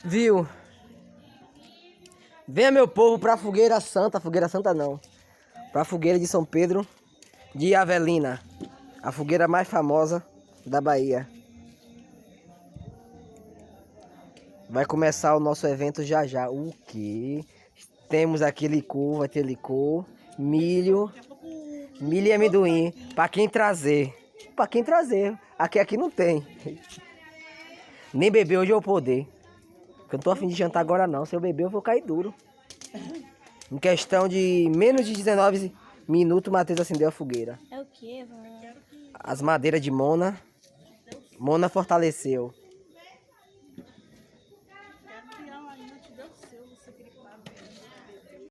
Viu? Venha, meu povo, pra Fogueira Santa. Fogueira Santa não. Pra Fogueira de São Pedro de Avelina. A fogueira mais famosa da Bahia. Vai começar o nosso evento já já. O quê? Temos aqui licor, vai ter licor, milho e amendoim. Pra quem trazer. Pra quem trazer. Aqui não tem. Nem beber hoje eu vou poder. Porque eu não tô afim de jantar agora não. Se eu beber eu vou cair duro. Em questão de menos de 19 minutos, o Matheus acendeu a fogueira. É o quê, mano? As madeiras de Mona. Mona fortaleceu.